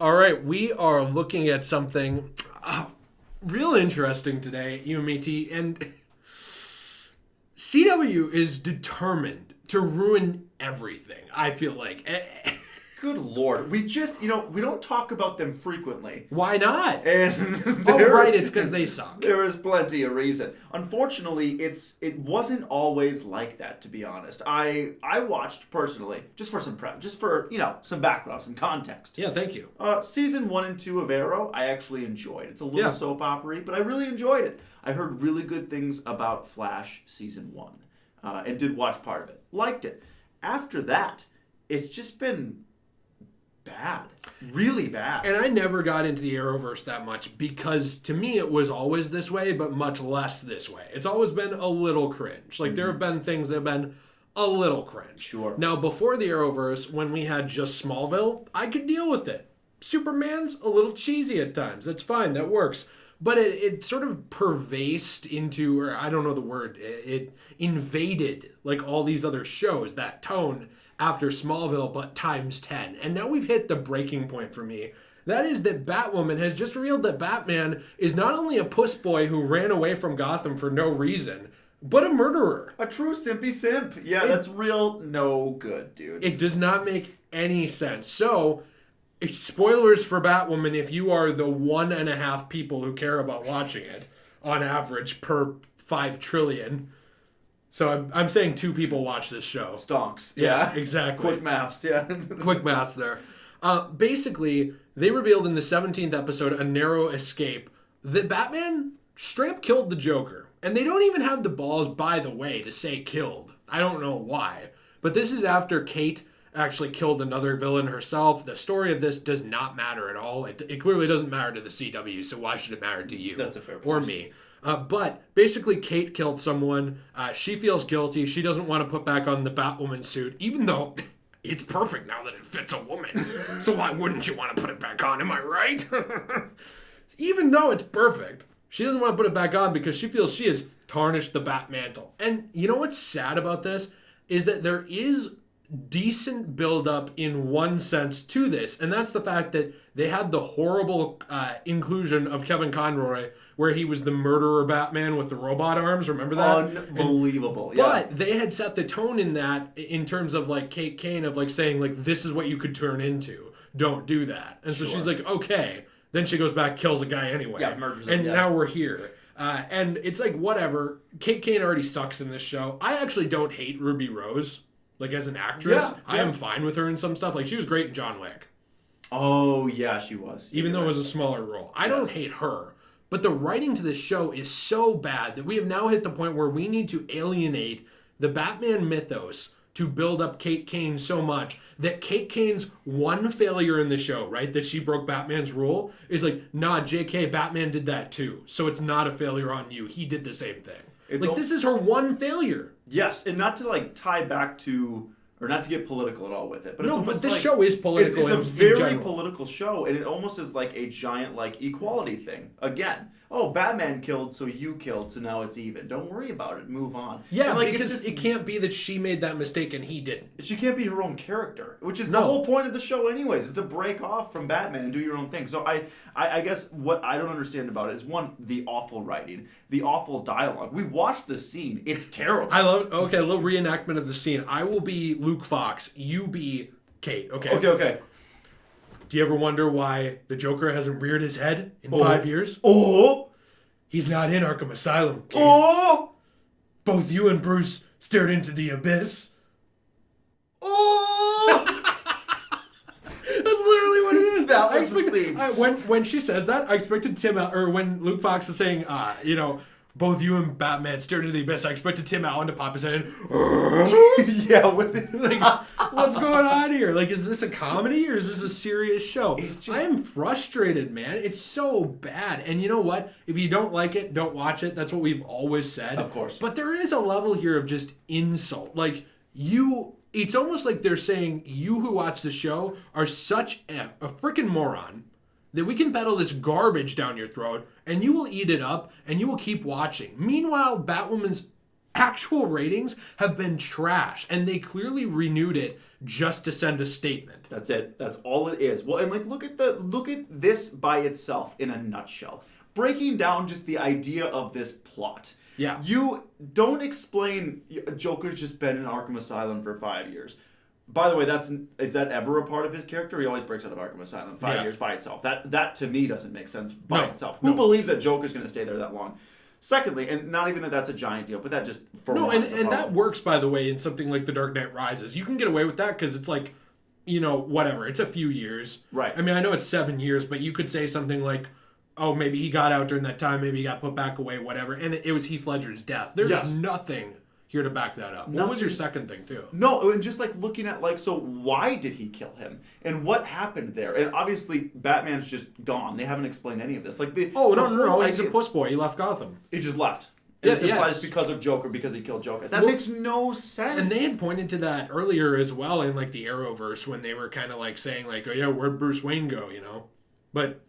All right, we are looking at something real interesting today, UMET, and CW is determined to ruin everything, I feel like. Good Lord. We just, we don't talk about them frequently. Why not? And right, it's because they suck. There is plenty of reason. Unfortunately, it wasn't always like that, to be honest. I watched personally, just for some prep, just for, some background, some context. Yeah, thank you. Season 1 and 2 of Arrow, I actually enjoyed. It's a little soap opera-y, but I really enjoyed it. I heard really good things about Flash Season 1, and did watch part of it. Liked it. After that, it's just been bad. Really bad. And I never got into the Arrowverse that much because to me it was always this way, but much less this way. It's always been a little cringe. Like there have been things that have been a little cringe. Sure. Now before the Arrowverse, when we had just Smallville, I could deal with it. Superman's a little cheesy at times. That's fine. That works. But it sort of pervased into, or I don't know the word, it invaded like all these other shows, that tone after Smallville, but times 10. And now we've hit the breaking point for me. That is that Batwoman has just revealed that Batman is not only a puss boy who ran away from Gotham for no reason, but a murderer. A true simpy simp. Yeah, that's real no good, dude. It does not make any sense. So, spoilers for Batwoman if you are the 1.5 people who care about watching it, on average, per 5 trillion. So I'm saying 2 people watch this show. Stonks. Yeah, exactly. Quick maths, yeah. Quick maths there. Basically, they revealed in the 17th episode, A Narrow Escape, that Batman straight up killed the Joker. And they don't even have the balls, by the way, to say killed. I don't know why. But this is after Kate actually killed another villain herself. The story of this does not matter at all. It clearly doesn't matter to the CW, so why should it matter to you? That's a fair point. Or me. But basically, Kate killed someone. She feels guilty. She doesn't want to put back on the Batwoman suit, even though it's perfect now that it fits a woman. So why wouldn't you want to put it back on? Am I right? Even though it's perfect, she doesn't want to put it back on because she feels she has tarnished the Batmantle. And you know what's sad about this? Is that there is decent build-up in one sense to this, and that's the fact that they had the horrible inclusion of Kevin Conroy where he was the murderer Batman with the robot arms. Remember that? Unbelievable. But they had set the tone in that in terms of like Kate Kane of like saying like this is what you could turn into. Don't do that. And so she's like, okay. Then she goes back, kills a guy anyway. Yeah, murders him. And now we're here. And it's like, whatever. Kate Kane already sucks in this show. I actually don't hate Ruby Rose. Like, as an actress, I am fine with her in some stuff. Like, she was great in John Wick. Oh, yeah, she was. Even though it was a smaller role. I don't hate her. But the writing to this show is so bad that we have now hit the point where we need to alienate the Batman mythos to build up Kate Kane so much that Kate Kane's one failure in the show, right, that she broke Batman's rule, is like, nah, JK, Batman did that too. So it's not a failure on you. He did the same thing. This is her one failure. Yes, and not to tie back to, or not to get political at all with it, but but this show is political. It's a very political show, and it almost is like a giant equality thing. Again, Batman killed, so you killed, so now it's even. Don't worry about it. Move on. Yeah, because it can't be that she made that mistake and he didn't. She can't be her own character, which is the whole point of the show anyways, is to break off from Batman and do your own thing. So I guess what I don't understand about it is, one, the awful writing, the awful dialogue. We watched the scene. It's terrible. I love it. Okay, a little reenactment of the scene. I will be Luke Fox. You be Kate, okay? Okay. Do you ever wonder why the Joker hasn't reared his head in 5 years? He's not in Arkham Asylum, Kate. Both you and Bruce stared into the abyss. That's literally what it is. That was the scene. When she says that, I expected when Luke Fox is saying, both you and Batman stared into the abyss, I expected Tim Allen to pop his head in. Yeah, what's going on here? Is this a comedy or is this a serious show? I am frustrated, man. It's so bad. And you know what? If you don't like it, don't watch it. That's what we've always said. Of course. But there is a level here of just insult. It's almost like they're saying you who watch the show are such a freaking moron that we can peddle this garbage down your throat and you will eat it up and you will keep watching. Meanwhile, Batwoman's actual ratings have been trash, and they clearly renewed it just to send a statement. That's it. That's all it is. Well, and like look at this by itself in a nutshell. Breaking down just the idea of this plot. Yeah. You don't explain Joker's just been in Arkham Asylum for 5 years. By the way, is that ever a part of his character? He always breaks out of Arkham Asylum 5 years by itself. That to me doesn't make sense by itself. Who believes that Joker's going to stay there that long? Secondly, and not even that's a giant deal, but that just and that works, by the way, in something like The Dark Knight Rises. You can get away with that because it's like, whatever. It's a few years. Right. I mean, I know it's 7 years, but you could say something like, oh, maybe he got out during that time, maybe he got put back away, whatever. And it was Heath Ledger's death. There's nothing here to back that up. What was your second thing, too? No, and just like looking at so why did he kill him? And what happened there? And obviously, Batman's just gone. They haven't explained any of this. Like no. He's a puss boy. He left Gotham. He just left. It's implies because of Joker, because he killed Joker. That makes no sense. And they had pointed to that earlier as well in like the Arrowverse when they were kind of like saying like, oh yeah, where'd Bruce Wayne go, But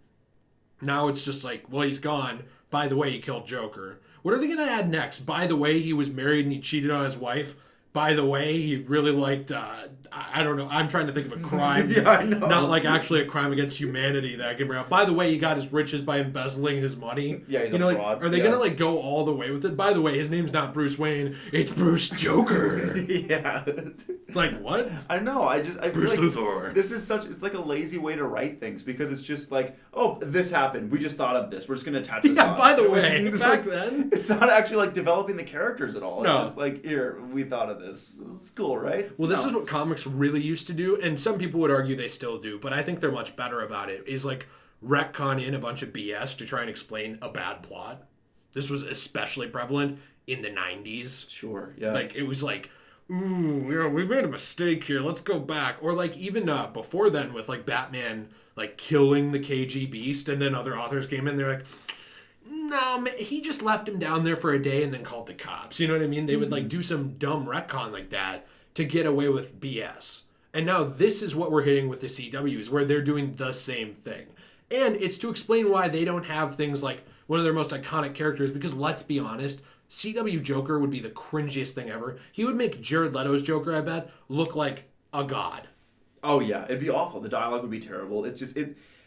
now it's just like, well, he's gone. By the way, he killed Joker. What are they going to add next? By the way, he was married and he cheated on his wife. By the way, he really liked, I don't know, I'm trying to think of a crime. Yeah, I know. Not like actually a crime against humanity that I can bring up. By the way, he got his riches by embezzling his money. Yeah, he's a fraud. Are they going to go all the way with it? By the way, his name's not Bruce Wayne, it's Bruce Joker. Yeah. It's like, what? I know, I Bruce feel like Luthor. This is it's like a lazy way to write things because it's just like, oh, this happened. We just thought of this. We're just going to attach this on. By the way, back then. It's not actually like developing the characters at all. No. It's just like, here, we thought of this. It's cool, right? Well, this is what comics really used to do, and some people would argue they still do, but I think they're much better about it, is like retcon in a bunch of BS to try and explain a bad plot. This was especially prevalent in the 90s. Sure, yeah. Like, it was like, ooh, yeah, we made a mistake here, let's go back. Or like even before then with like Batman like killing the KG Beast, and then other authors came in, they're like, no, man, he just left him down there for a day and then called the cops. You know what I mean? They would like do some dumb retcon like that to get away with BS. And now this is what we're hitting with the CWs, where they're doing the same thing. And it's to explain why they don't have things like one of their most iconic characters, because let's be honest, CW Joker would be the cringiest thing ever. He would make Jared Leto's Joker, I bet, look like a god. Oh yeah, it'd be awful. The dialogue would be terrible.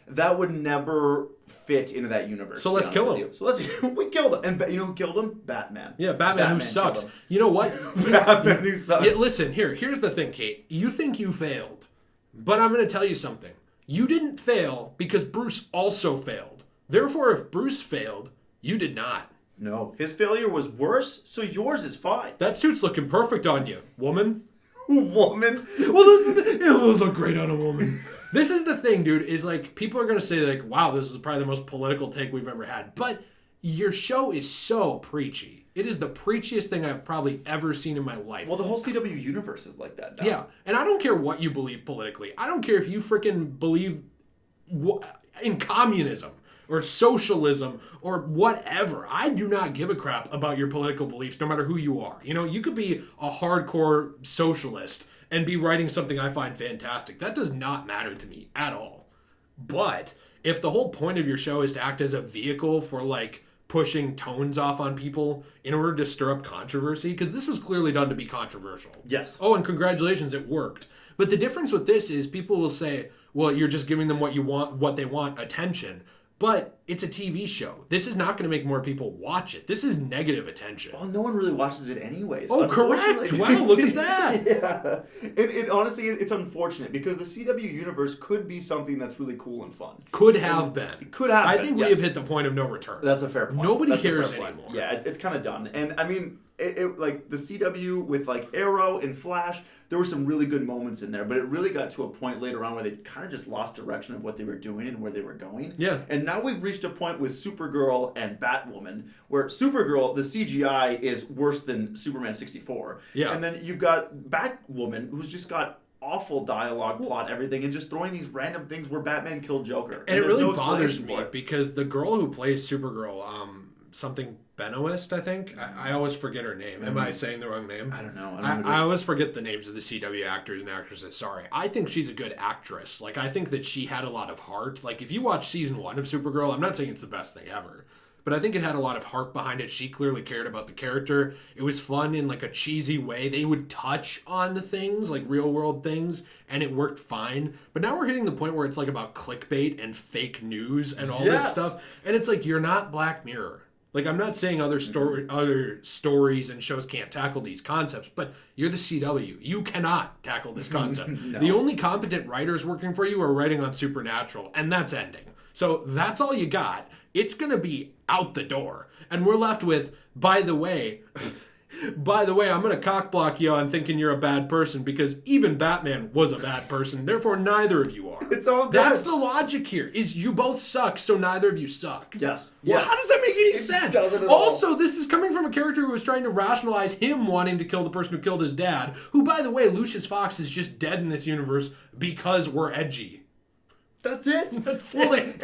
That would never fit into that universe. So let's kill him. So we killed him. And you know who killed him? Batman. Yeah, Batman who sucks. You know what? Batman who sucks. Yeah, listen, here's the thing, Kate. You think you failed, but I'm going to tell you something. You didn't fail because Bruce also failed. Therefore, if Bruce failed, you did not. No, his failure was worse, so yours is fine. That suit's looking perfect on you, woman. Woman? Well, it'll look great on a woman. This is the thing, dude, is like, people are going to say like, wow, this is probably the most political take we've ever had. But your show is so preachy. It is the preachiest thing I've probably ever seen in my life. Well, the whole CW universe is like that now. Yeah, and I don't care what you believe politically. I don't care if you freaking believe in communism or socialism or whatever. I do not give a crap about your political beliefs, no matter who you are. You could be a hardcore socialist and be writing something I find fantastic. That does not matter to me at all. But if the whole point of your show is to act as a vehicle for like pushing tones off on people in order to stir up controversy, because this was clearly done to be controversial. Yes. Oh, and congratulations, it worked. But the difference with this is people will say, well, you're just giving them what they want, attention. But it's a TV show. This is not going to make more people watch it. This is negative attention. Well, no one really watches it anyways. Oh, correct. Wow, look at that. Yeah. It honestly, it's unfortunate because the CW universe could be something that's really cool and fun. Could have been. It could have been. I think we have hit the point of no return. That's a fair point. Nobody cares anymore. Yeah, it's kind of done. And I mean, like the CW with like Arrow and Flash, there were some really good moments in there, but it really got to a point later on where they kind of just lost direction of what they were doing and where they were going. Yeah. And now we've reached a point with Supergirl and Batwoman where Supergirl, the CGI is worse than Superman 64. Yeah. And then you've got Batwoman, who's just got awful dialogue, plot, everything, and just throwing these random things where Batman killed Joker. And it really bothers me because the girl who plays Supergirl, something Benoist, I think. I always forget her name. Am I saying the wrong name? I don't know. I always forget the names of the CW actors and actresses. Sorry. I think she's a good actress. Like, I think that she had a lot of heart. Like, if you watch season 1 of Supergirl, I'm not saying it's the best thing ever, but I think it had a lot of heart behind it. She clearly cared about the character. It was fun in like a cheesy way. They would touch on things, like real world things, and it worked fine. But now we're hitting the point where it's like about clickbait and fake news and all this stuff. And it's like, you're not Black Mirror. Like, I'm not saying other stories and shows can't tackle these concepts, but you're the CW. You cannot tackle this concept. No. The only competent writers working for you are writing on Supernatural, and that's ending. So that's all you got. It's going to be out the door. And we're left with, by the way, I'm going to cockblock you on thinking you're a bad person because even Batman was a bad person. Therefore, neither of you are. It's all good. That's the logic here, is you both suck, so neither of you suck. Yes. Well, yes. How does that make any sense? Doesn't at Also, all. this is coming from a character who was trying to rationalize him wanting to kill the person who killed his dad, who, by the way, Lucius Fox is just dead in this universe because we're edgy. That's it. And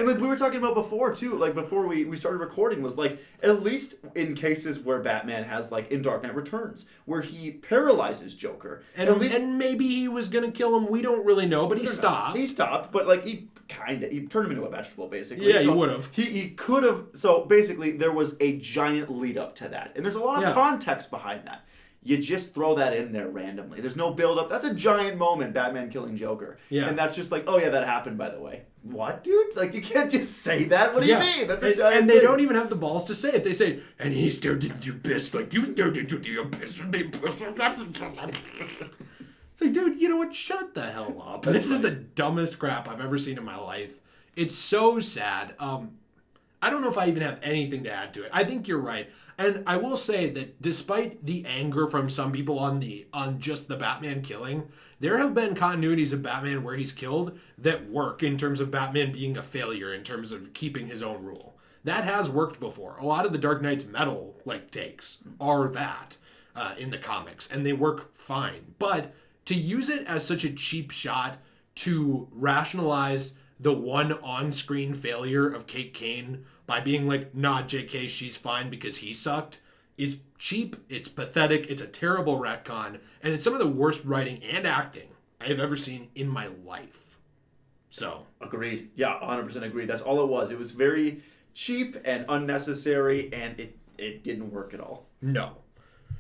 like we were talking about before too, like before we started recording, was like at least in cases where Batman has like in Dark Knight Returns, where he paralyzes Joker, and maybe he was gonna kill him. We don't really know, but he stopped. He stopped, but like he turned him into a vegetable basically. Yeah, so he would have. He could have. So basically, there was a giant lead up to that, and there's a lot of context behind that. You just throw that in there randomly. There's no build-up. That's a giant moment, Batman killing Joker. Yeah. And that's just like, oh yeah, that happened, by the way. What, dude? Like, you can't just say that. What do you mean? That's a giant And they thing. don't even have the balls to say it. They say, and he stared into your piss like you stared into your piss. It's like, dude, you know what? Shut the hell up. This is the dumbest crap I've ever seen in my life. It's so sad. I don't know if I even have anything to add to it. I think you're right. And I will say that despite the anger from some people on just the Batman killing, there have been continuities of Batman where he's killed that work in terms of Batman being a failure in terms of keeping his own rule. That has worked before. A lot of the Dark Knight's metal takes are that in the comics, and they work fine. But to use it as such a cheap shot to rationalize the one on-screen failure of Kate Kane by being like, nah, JK, she's fine because he sucked, is cheap, it's pathetic, it's a terrible retcon, and it's some of the worst writing and acting I have ever seen in my life. So. Agreed. Yeah, 100% agreed. That's all it was. It was very cheap and unnecessary, and it didn't work at all. No.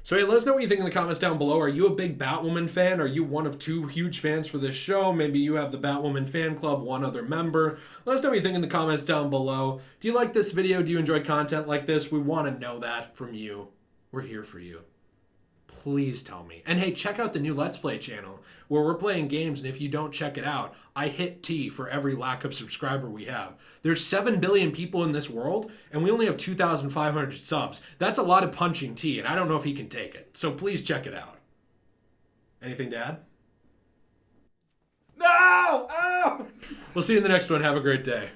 So hey, let us know what you think in the comments down below. Are you a big Batwoman fan? Are you one of two huge fans for this show? Maybe you have the Batwoman fan club, one other member. Let us know what you think in the comments down below. Do you like this video? Do you enjoy content like this? We want to know that from you. We're here for you. Please tell me. And hey, check out the new Let's Play channel where we're playing games, and if you don't check it out, I hit T for every lack of subscriber we have. There's 7 billion people in this world, and we only have 2,500 subs. That's a lot of punching T, and I don't know if he can take it. So please check it out. Anything to add? No! Oh! We'll see you in the next one. Have a great day.